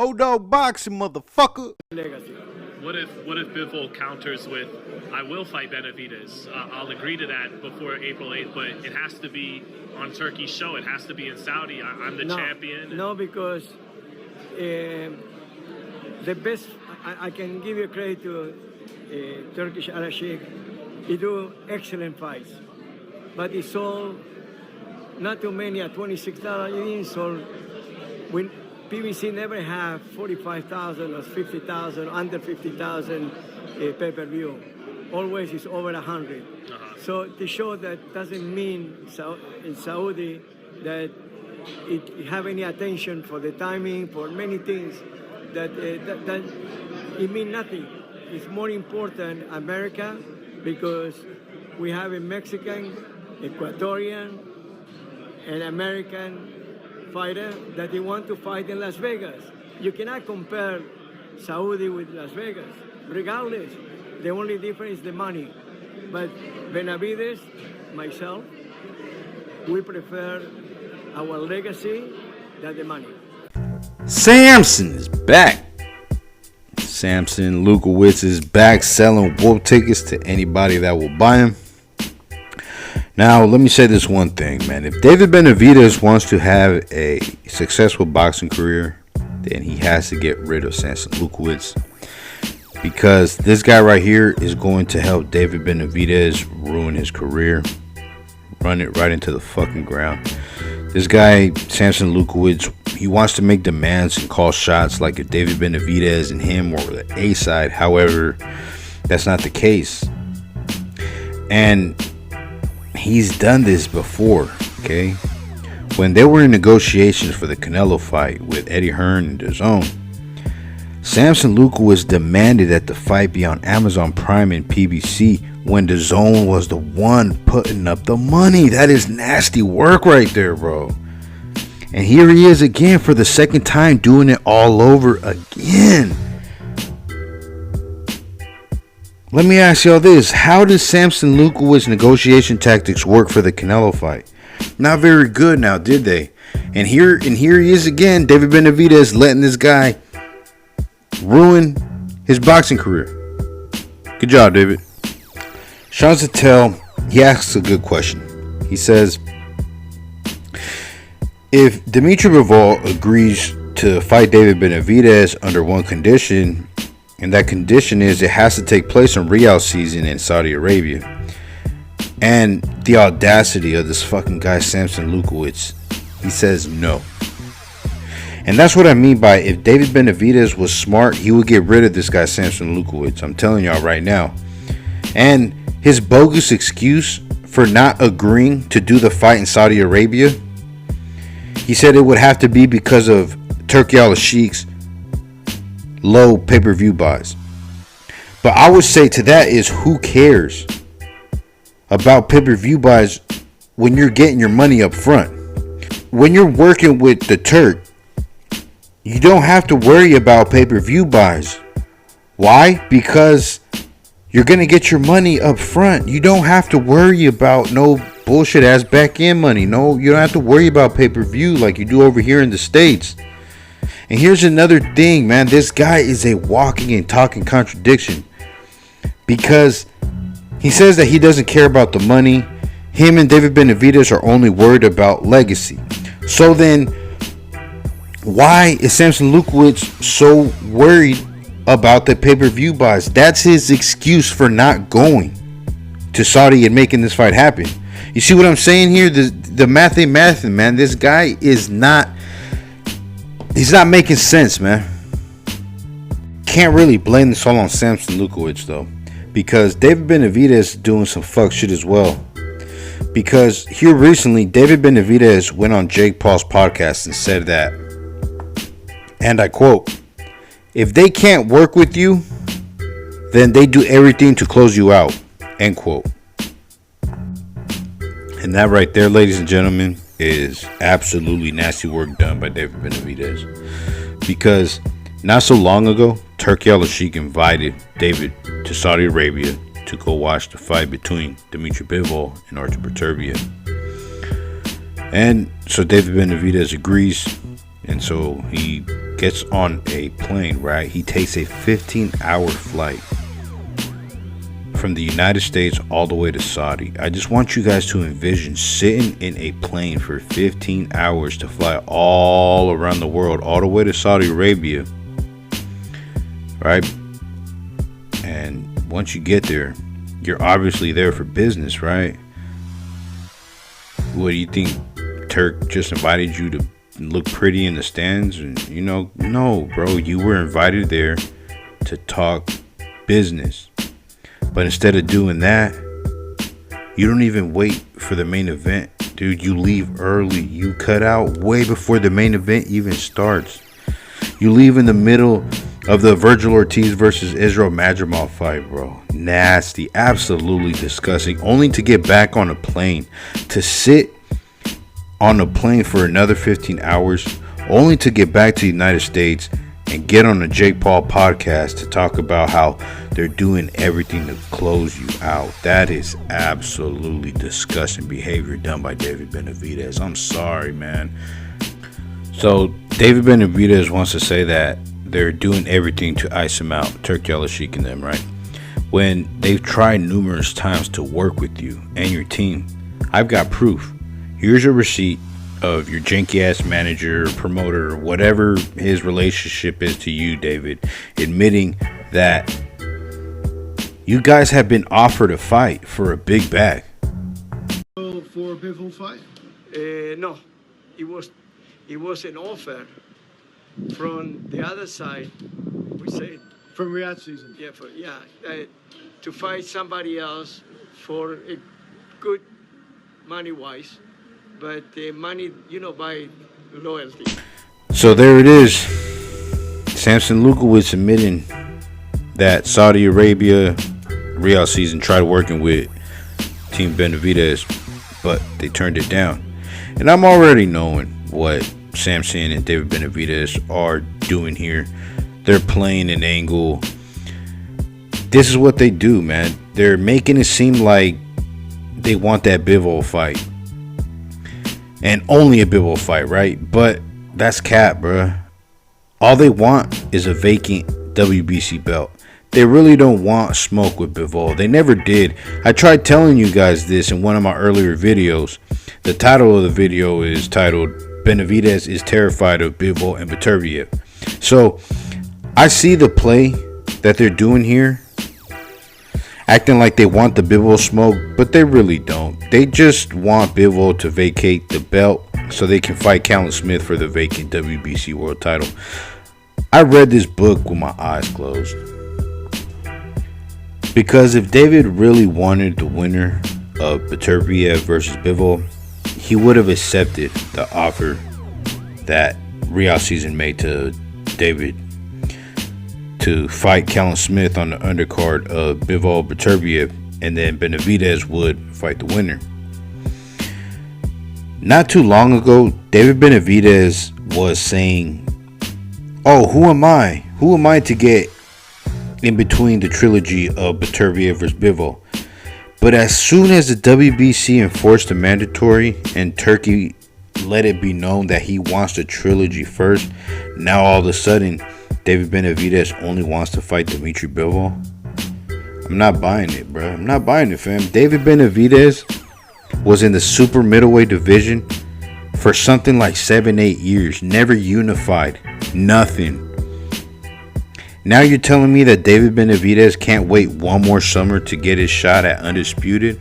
Old dog boxing, motherfucker. Legacy. What if Bivol counters with, I will fight Benavidez. I'll agree to that before April 8th, but it has to be on Turkey's show. It has to be in Saudi. I'm the champion. No, because the best, I can give you credit to Turkish Al Sheikh. He do excellent fights, but he sold not too many at $26. He sold when PBC never have 45,000 or 50,000, under 50,000 pay-per-view. Always is over 100. So to show that doesn't mean in Saudi that it have any attention for the timing, for many things, that it mean nothing. It's more important America, because we have a Mexican, Ecuadorian, and American fighter that they want to fight in Las Vegas. You cannot compare Saudi with Las Vegas. Regardless, the only difference is the money. But Benavidez, myself, we prefer our legacy than the money. Samson is back. Samson Lewkowicz is back selling wolf tickets to anybody that will buy him. Now, let me say this one thing, man. If David Benavidez wants to have a successful boxing career, then he has to get rid of Samson Lewkowicz, because this guy right here is going to help David Benavidez ruin his career, run it right into the fucking ground. This guy, Samson Lewkowicz, he wants to make demands and call shots like if David Benavidez and him were the A side. However, that's not the case. And he's done this before, okay? When they were in negotiations for the Canelo fight with Eddie Hearn and DAZN, Samson Lewkowicz demanded that the fight be on Amazon Prime and PBC when DAZN was the one putting up the money. That is nasty work right there, bro. And here he is again for the second time doing it all over again. Let me ask y'all this. How does Samson Lewkowicz negotiation tactics work for the Canelo fight? Not very good now, did they? And here he is again, David Benavidez, letting this guy ruin his boxing career. Good job, David. Sean Zattel, he asks a good question. He says, if Dimitri Bivol agrees to fight David Benavidez under one condition, and that condition is it has to take place in Riyadh season in Saudi Arabia, and the audacity of this fucking guy Samson Lewkowicz, he says no. And that's what I mean by, if David Benavidez was smart, he would get rid of this guy Samson Lewkowicz. I'm telling y'all right now. And his bogus excuse for not agreeing to do the fight in Saudi Arabia, he said it would have to be because of Turkey Al Sheikh's low pay-per-view buys. But I would say to that is, who cares about pay-per-view buys when you're getting your money up front? When you're working with the Turk, you don't have to worry about pay-per-view buys. Why? Because you're going to get your money up front. You don't have to worry about no bullshit ass back end money. No, you don't have to worry about pay-per-view like you do over here in the States. And here's another thing, man. This guy is a walking and talking contradiction, because he says that he doesn't care about the money. Him and David Benavidez are only worried about legacy. So then, why is Samson Lewkowicz so worried about the pay-per-view buys? That's his excuse for not going to Saudi and making this fight happen. You see what I'm saying here? The math ain't mathing, man. This guy is not... he's not making sense, man. Can't really blame this all on Samson Lewkowicz, though, because David Benavidez is doing some fuck shit as well. Because here recently, David Benavidez went on Jake Paul's podcast and said that, and I quote, "If they can't work with you, then they do everything to close you out," end quote. And that right there, ladies and gentlemen, is absolutely nasty work done by David Benavidez. Because not so long ago, Turkey Al Sheikh invited David to Saudi Arabia to go watch the fight between Dimitri Bivol and Artur Beterbiev. And so David Benavidez agrees, and so he gets on a plane, right? He takes a 15-hour flight from the United States all the way to Saudi. I just want you guys to envision sitting in a plane for 15 hours to fly all around the world, all the way to Saudi Arabia, right? And once you get there, you're obviously there for business, right? What do you think? Turk just invited you to look pretty in the stands? And no, bro, you were invited there to talk business. But instead of doing that, you don't even wait for the main event. Dude, you leave early. You cut out way before the main event even starts. You leave in the middle of the Virgil Ortiz versus Israel Madrimov fight, bro. Nasty. Absolutely disgusting. Only to get back on a plane. To sit on a plane for another 15 hours. Only to get back to the United States and get on the Jake Paul podcast to talk about how they're doing everything to close you out. That is absolutely disgusting behavior done by David Benavidez. I'm sorry, man. So David Benavidez wants to say that they're doing everything to ice him out, Turk Yalashiq and them, right? When they've tried numerous times to work with you and your team. I've got proof. Here's a receipt of your janky ass manager, promoter, whatever his relationship is to you, David, admitting that you guys have been offered a fight for a big bag. For a Bivol fight? No, it was an offer from the other side. We said From Riyadh season? to fight somebody else for a good money-wise. But money, buy loyalty. So there it is. Samson Lewkowicz admitting that Saudi Arabia Riyadh season tried working with Team Benavidez, but they turned it down. And I'm already knowing what Samson and David Benavidez are doing here. They're playing an angle. This is what they do, man. They're making it seem like they want that Bivol fight. And only a Bivol fight, right? But that's cap, bruh. All they want is a vacant WBC belt. They really don't want smoke with Bivol. They never did. I tried telling you guys this in one of my earlier videos. The title of the video is titled Benavidez is terrified of Bivol and Beterbiev. So I see the play that they're doing here, acting like they want the Bivol smoke, but they really don't. They just want Bivol to vacate the belt so they can fight Callum Smith for the vacant WBC world title. I read this book with my eyes closed. Because if David really wanted the winner of Beterbiev versus Bivol, he would have accepted the offer that Riyadh season made to David to fight Callum Smith on the undercard of Bivol Beterbiev, and then Benavidez would fight the winner. Not too long ago, David Benavidez was saying, "Oh, who am I? Who am I to get in between the trilogy of Beterbiev versus Bivol?" But as soon as the WBC enforced the mandatory and Turkey let it be known that he wants the trilogy first, now all of a sudden David Benavidez only wants to fight Dimitri Bivol. I'm not buying it, bro. I'm not buying it, fam. David Benavidez was in the super middleweight division for something like 7-8 years. Never unified. Nothing. Now you're telling me that David Benavidez can't wait one more summer to get his shot at Undisputed?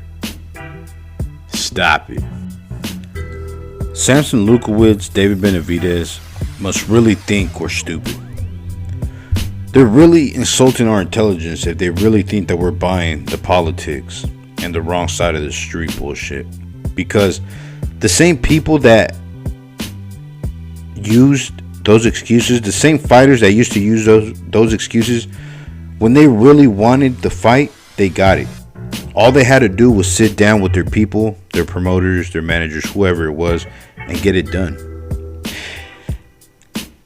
Stop it. Samson Lewkowicz, David Benavidez must really think we're stupid. They're really insulting our intelligence if they really think that we're buying the politics and the wrong side of the street bullshit. Because the same people that used those excuses, the same fighters that used to use those excuses, when they really wanted the fight, they got it. All they had to do was sit down with their people, their promoters, their managers, whoever it was, and get it done.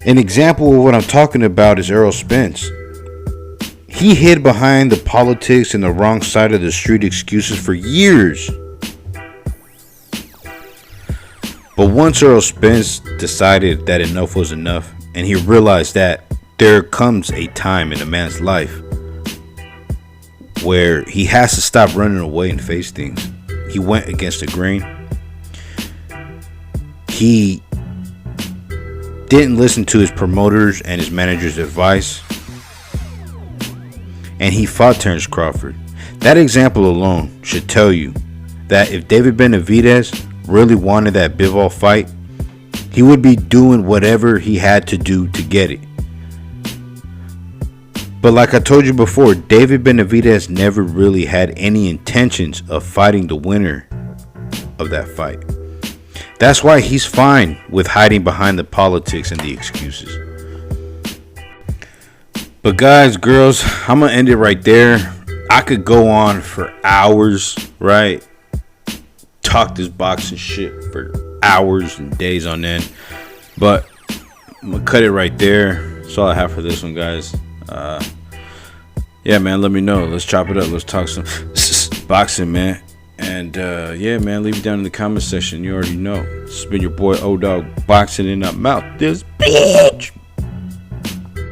An example of what I'm talking about is Errol Spence. He hid behind the politics and the wrong side of the street excuses for years. But once Errol Spence decided that enough was enough and he realized that there comes a time in a man's life where he has to stop running away and face things. He went against the grain. He didn't listen to his promoters and his manager's advice, and he fought Terrence Crawford. That example alone should tell you that if David Benavidez really wanted that Bivol fight, he would be doing whatever he had to do to get it. But like I told you before, David Benavidez never really had any intentions of fighting the winner of that fight. That's why he's fine with hiding behind the politics and the excuses. But guys, girls, I'm going to end it right there. I could go on for hours, right? Talk this boxing shit for hours and days on end. But I'm going to cut it right there. That's all I have for this one, guys. Yeah, man, let me know. Let's chop it up. Let's talk some boxing, man. And yeah, man, leave it down in the comment section. You already know. It's been your boy O-Dog boxing, and I'm out this bitch.